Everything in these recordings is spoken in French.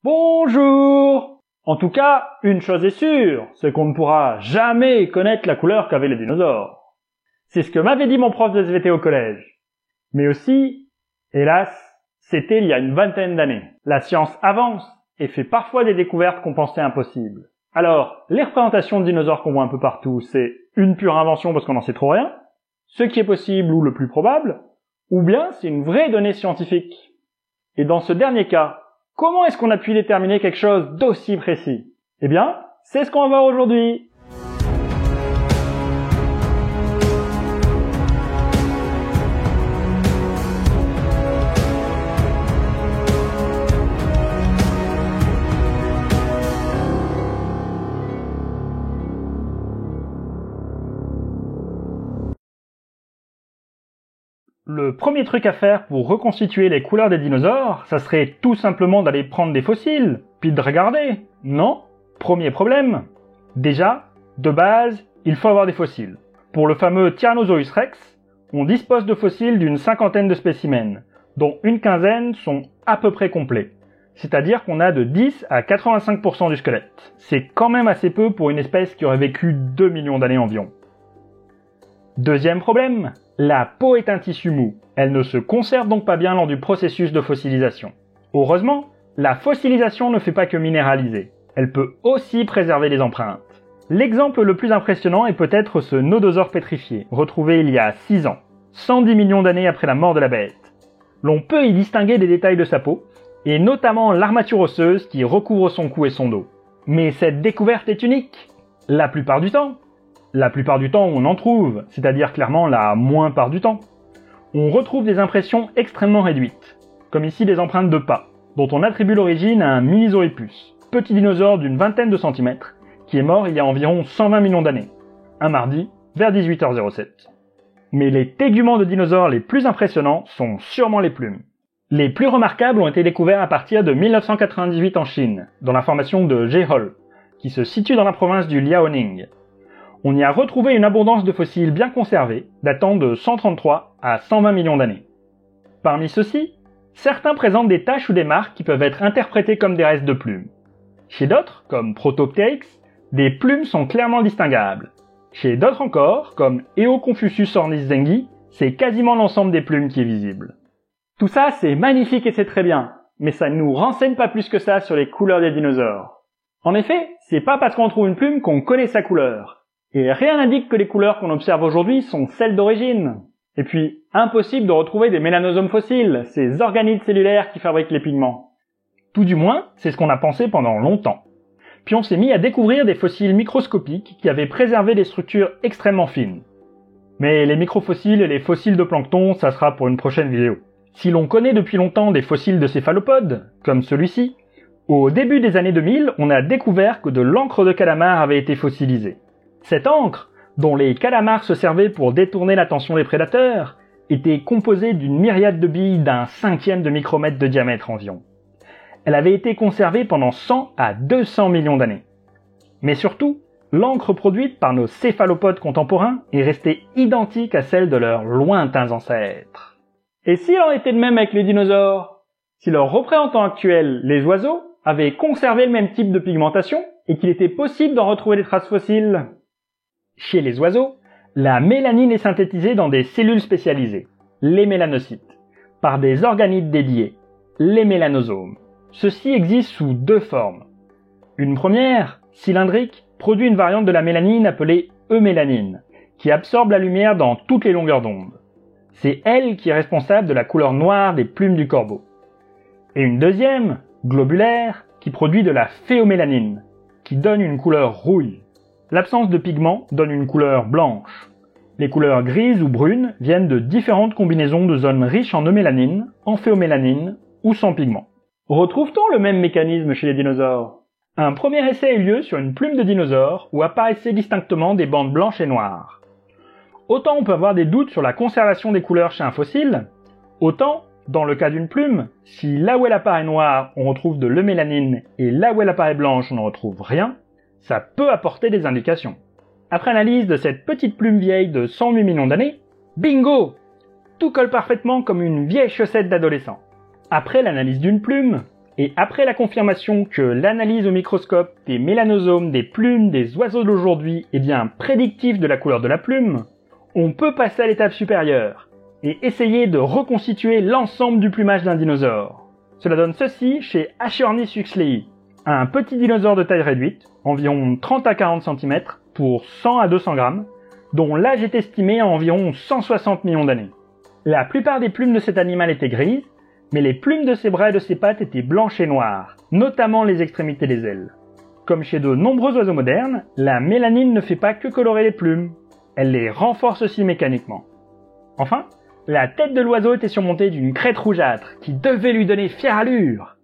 Bonjour! En tout cas, une chose est sûre, c'est qu'on ne pourra jamais connaître la couleur qu'avaient les dinosaures. C'est ce que m'avait dit mon prof de SVT au collège. Mais aussi, hélas, c'était il y a une vingtaine d'années. La science avance et fait parfois des découvertes qu'on pensait impossibles. Alors, les représentations de dinosaures qu'on voit un peu partout, c'est une pure invention parce qu'on n'en sait trop rien, ce qui est possible ou le plus probable, ou bien c'est une vraie donnée scientifique. Et dans ce dernier cas, comment est-ce qu'on a pu déterminer quelque chose d'aussi précis? Eh bien, c'est ce qu'on va voir aujourd'hui. Le premier truc à faire pour reconstituer les couleurs des dinosaures, ça serait tout simplement d'aller prendre des fossiles, puis de regarder, non? Premier problème. Déjà, de base, il faut avoir des fossiles. Pour le fameux Tyrannosaurus rex, on dispose de fossiles d'une cinquantaine de spécimens, dont une quinzaine sont à peu près complets. C'est-à-dire qu'on a de 10 à 85% du squelette. C'est quand même assez peu pour une espèce qui aurait vécu 2 millions d'années environ. Deuxième problème, la peau est un tissu mou. Elle ne se conserve donc pas bien lors du processus de fossilisation. Heureusement, la fossilisation ne fait pas que minéraliser. Elle peut aussi préserver les empreintes. L'exemple le plus impressionnant est peut-être ce nodosaure pétrifié, retrouvé il y a 6 ans, 110 millions d'années après la mort de la bête. L'on peut y distinguer des détails de sa peau, et notamment l'armature osseuse qui recouvre son cou et son dos. Mais cette découverte est unique. La plupart du temps, on en trouve, c'est-à-dire clairement la moins part du temps. On retrouve des impressions extrêmement réduites, comme ici des empreintes de pas, dont on attribue l'origine à un Minizoepus, petit dinosaure d'une vingtaine de centimètres, qui est mort il y a environ 120 millions d'années, un mardi, vers 18h07. Mais les téguments de dinosaures les plus impressionnants sont sûrement les plumes. Les plus remarquables ont été découverts à partir de 1998 en Chine, dans la formation de Jehol, qui se situe dans la province du Liaoning. On y a retrouvé une abondance de fossiles bien conservés, datant de 133 à 120 millions d'années. Parmi ceux-ci, certains présentent des taches ou des marques qui peuvent être interprétées comme des restes de plumes. Chez d'autres, comme Protopteryx, des plumes sont clairement distinguables. Chez d'autres encore, comme Eoconfucius ornithengi, c'est quasiment l'ensemble des plumes qui est visible. Tout ça, c'est magnifique et c'est très bien, mais ça ne nous renseigne pas plus que ça sur les couleurs des dinosaures. En effet, c'est pas parce qu'on trouve une plume qu'on connaît sa couleur. Et rien n'indique que les couleurs qu'on observe aujourd'hui sont celles d'origine. Et puis, impossible de retrouver des mélanosomes fossiles, ces organites cellulaires qui fabriquent les pigments. Tout du moins, c'est ce qu'on a pensé pendant longtemps. Puis on s'est mis à découvrir des fossiles microscopiques qui avaient préservé des structures extrêmement fines. Mais les microfossiles et les fossiles de plancton, ça sera pour une prochaine vidéo. Si l'on connaît depuis longtemps des fossiles de céphalopodes, comme celui-ci, au début des années 2000, on a découvert que de l'encre de calamar avait été fossilisée. Cette encre, dont les calamars se servaient pour détourner l'attention des prédateurs, était composée d'une myriade de billes d'un cinquième de micromètre de diamètre environ. Elle avait été conservée pendant 100 à 200 millions d'années. Mais surtout, l'encre produite par nos céphalopodes contemporains est restée identique à celle de leurs lointains ancêtres. Et s'il en était de même avec les dinosaures? Si leurs représentants actuels, les oiseaux, avaient conservé le même type de pigmentation et qu'il était possible d'en retrouver des traces fossiles? Chez les oiseaux, la mélanine est synthétisée dans des cellules spécialisées, les mélanocytes, par des organites dédiés, les mélanosomes. Ceux-ci existent sous deux formes. Une première, cylindrique, produit une variante de la mélanine appelée eumélanine, qui absorbe la lumière dans toutes les longueurs d'onde. C'est elle qui est responsable de la couleur noire des plumes du corbeau. Et une deuxième, globulaire, qui produit de la phéomélanine, qui donne une couleur rouille. L'absence de pigments donne une couleur blanche. Les couleurs grises ou brunes viennent de différentes combinaisons de zones riches en eumélanine, en phéomélanine ou sans pigments. Retrouve-t-on le même mécanisme chez les dinosaures? Un premier essai a eu lieu sur une plume de dinosaure où apparaissaient distinctement des bandes blanches et noires. Autant on peut avoir des doutes sur la conservation des couleurs chez un fossile, autant, dans le cas d'une plume, si là où elle apparaît noire on retrouve de l'eumélanine et là où elle apparaît blanche on ne retrouve rien, ça peut apporter des indications. Après analyse de cette petite plume vieille de 108 millions d'années, bingo! Tout colle parfaitement comme une vieille chaussette d'adolescent. Après l'analyse d'une plume, Et après la confirmation que l'analyse au microscope des mélanosomes des plumes des oiseaux d'aujourd'hui est bien prédictive de la couleur de la plume, on peut passer à l'étape supérieure et essayer de reconstituer l'ensemble du plumage d'un dinosaure. Cela donne ceci chez Acheornis huxleyi, un petit dinosaure de taille réduite, environ 30 à 40 cm, pour 100 à 200 grammes, dont l'âge est estimé à environ 160 millions d'années. La plupart des plumes de cet animal étaient grises, mais les plumes de ses bras et de ses pattes étaient blanches et noires, notamment les extrémités des ailes. Comme chez de nombreux oiseaux modernes, la mélanine ne fait pas que colorer les plumes, elle les renforce aussi mécaniquement. Enfin, la tête de l'oiseau était surmontée d'une crête rougeâtre qui devait lui donner fière allure.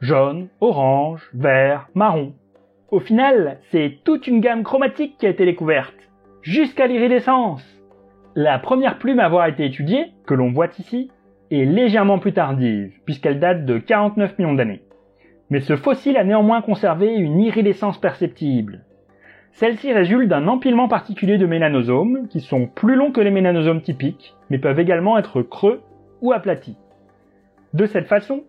Jaune, orange, vert, marron. Au final, c'est toute une gamme chromatique qui a été découverte, jusqu'à l'iridescence. La première plume à avoir été étudiée, que l'on voit ici, est légèrement plus tardive, puisqu'elle date de 49 millions d'années. Mais ce fossile a néanmoins conservé une iridescence perceptible. Celle-ci résulte d'un empilement particulier de mélanosomes, qui sont plus longs que les mélanosomes typiques, mais peuvent également être creux ou aplatis. De cette façon,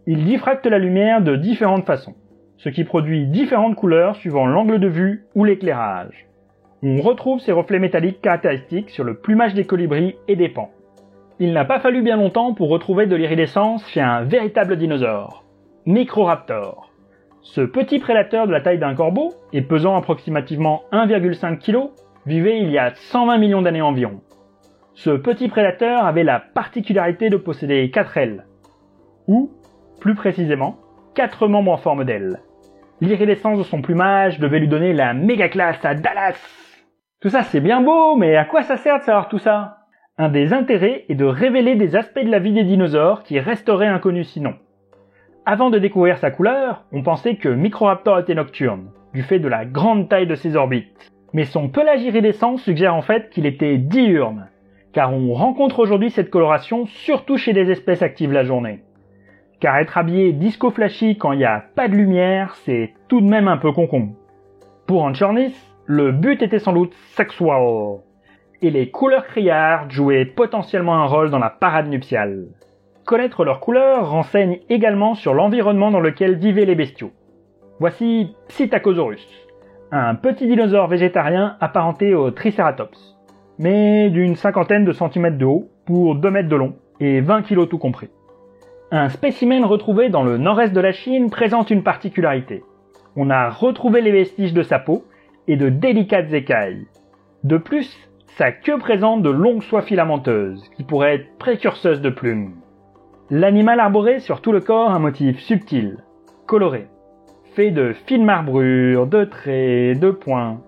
ils diffractent la lumière de différentes façons, ce qui produit différentes couleurs suivant l'angle de vue ou l'éclairage. On retrouve ces reflets métalliques caractéristiques sur le plumage des colibris et des paons. Il n'a pas fallu bien longtemps pour retrouver de l'iridescence chez un véritable dinosaure, Microraptor. Ce petit prédateur de la taille d'un corbeau, et pesant approximativement 1,5 kg, vivait il y a 120 millions d'années environ. Ce petit prédateur avait la particularité de posséder 4 ailes, ou, plus précisément, 4 membres en forme d'aile. L'iridescence de son plumage devait lui donner la méga classe à Dallas. Tout ça c'est bien beau, mais à quoi ça sert de savoir tout ça ? Un des intérêts est de révéler des aspects de la vie des dinosaures qui resteraient inconnus sinon. Avant de découvrir sa couleur, on pensait que Microraptor était nocturne, du fait de la grande taille de ses orbites. Mais son pelage iridescent suggère en fait qu'il était diurne, car on rencontre aujourd'hui cette coloration surtout chez des espèces actives la journée. Car être habillé disco flashy quand il n'y a pas de lumière, c'est tout de même un peu concombre. Pour Acheornis, le but était sans doute sexual, et les couleurs criardes jouaient potentiellement un rôle dans la parade nuptiale. Connaître leurs couleurs renseigne également sur l'environnement dans lequel vivaient les bestiaux. Voici Psittacosaurus, un petit dinosaure végétarien apparenté au Triceratops, mais d'une cinquantaine de centimètres de haut pour 2 mètres de long et 20 kg tout compris. Un spécimen retrouvé dans le nord-est de la Chine présente une particularité. On a retrouvé les vestiges de sa peau et de délicates écailles. De plus, sa queue présente de longues soies filamenteuses qui pourraient être précurseuses de plumes. L'animal arborait sur tout le corps un motif subtil, coloré, fait de fines marbrures, de traits, de points.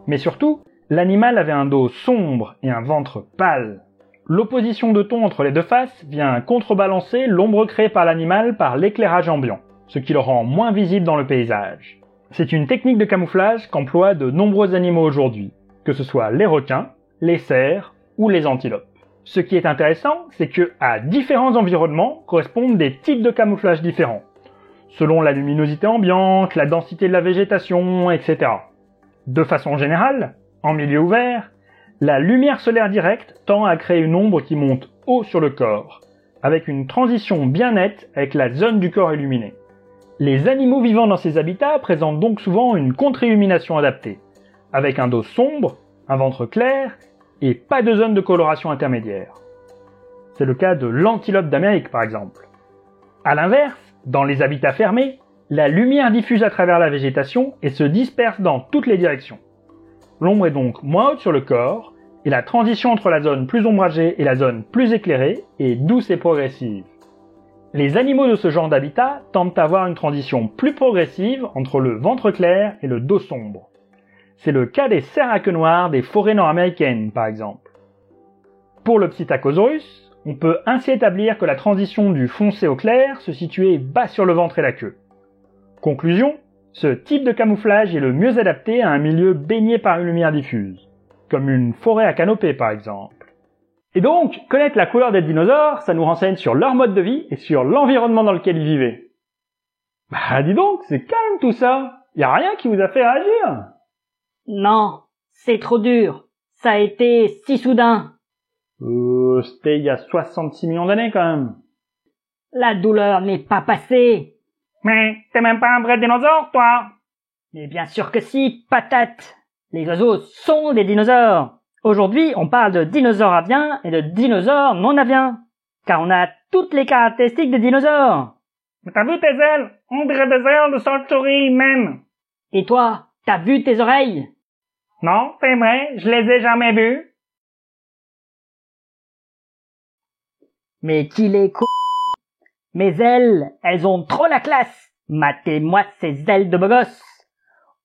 Mais surtout, l'animal avait un dos sombre et un ventre pâle. L'opposition de ton entre les deux faces vient contrebalancer l'ombre créée par l'animal par l'éclairage ambiant, ce qui le rend moins visible dans le paysage. C'est une technique de camouflage qu'emploient de nombreux animaux aujourd'hui, que ce soit les requins, les cerfs ou les antilopes. Ce qui est intéressant, c'est que à différents environnements correspondent des types de camouflage différents, selon la luminosité ambiante, la densité de la végétation, etc. De façon générale, en milieu ouvert, la lumière solaire directe tend à créer une ombre qui monte haut sur le corps, avec une transition bien nette avec la zone du corps illuminée. Les animaux vivant dans ces habitats présentent donc souvent une contre-illumination adaptée, avec un dos sombre, un ventre clair et pas de zone de coloration intermédiaire. C'est le cas de l'antilope d'Amérique par exemple. A l'inverse, dans les habitats fermés, la lumière diffuse à travers la végétation et se disperse dans toutes les directions. L'ombre est donc moins haute sur le corps, et la transition entre la zone plus ombragée et la zone plus éclairée est douce et progressive. Les animaux de ce genre d'habitat tendent à avoir une transition plus progressive entre le ventre clair et le dos sombre. C'est le cas des cerfs à queue noire des forêts nord-américaines, par exemple. Pour le Psittacosaurus, on peut ainsi établir que la transition du foncé au clair se situait bas sur le ventre et la queue. Conclusion, ce type de camouflage est le mieux adapté à un milieu baigné par une lumière diffuse, comme une forêt à canopée par exemple. Et donc, connaître la couleur des dinosaures, ça nous renseigne sur leur mode de vie et sur l'environnement dans lequel ils vivaient. Bah dis donc, c'est calme tout ça, y a rien qui vous a fait réagir? Non, c'est trop dur. Ça a été si soudain. C'était il y a 66 millions d'années quand même. La douleur n'est pas passée. Mais t'es même pas un vrai dinosaure, toi. Mais bien sûr que si, patate. Les oiseaux sont des dinosaures. Aujourd'hui, on parle de dinosaures aviens et de dinosaures non aviens. Car on a toutes les caractéristiques des dinosaures. Mais t'as vu tes ailes? On dirait des ailes de sauve-souris, même. Et toi, t'as vu tes oreilles? Non, c'est vrai, je les ai jamais vues. Mais qu'il est con. Mes ailes, elles ont trop la classe. Matez-moi ces ailes de beau gosse.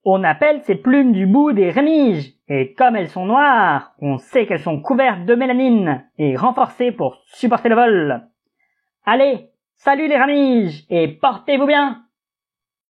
On appelle ces plumes du bout des rémiges. Et comme elles sont noires, on sait qu'elles sont couvertes de mélanine et renforcées pour supporter le vol. Allez, salut les rémiges et portez-vous bien!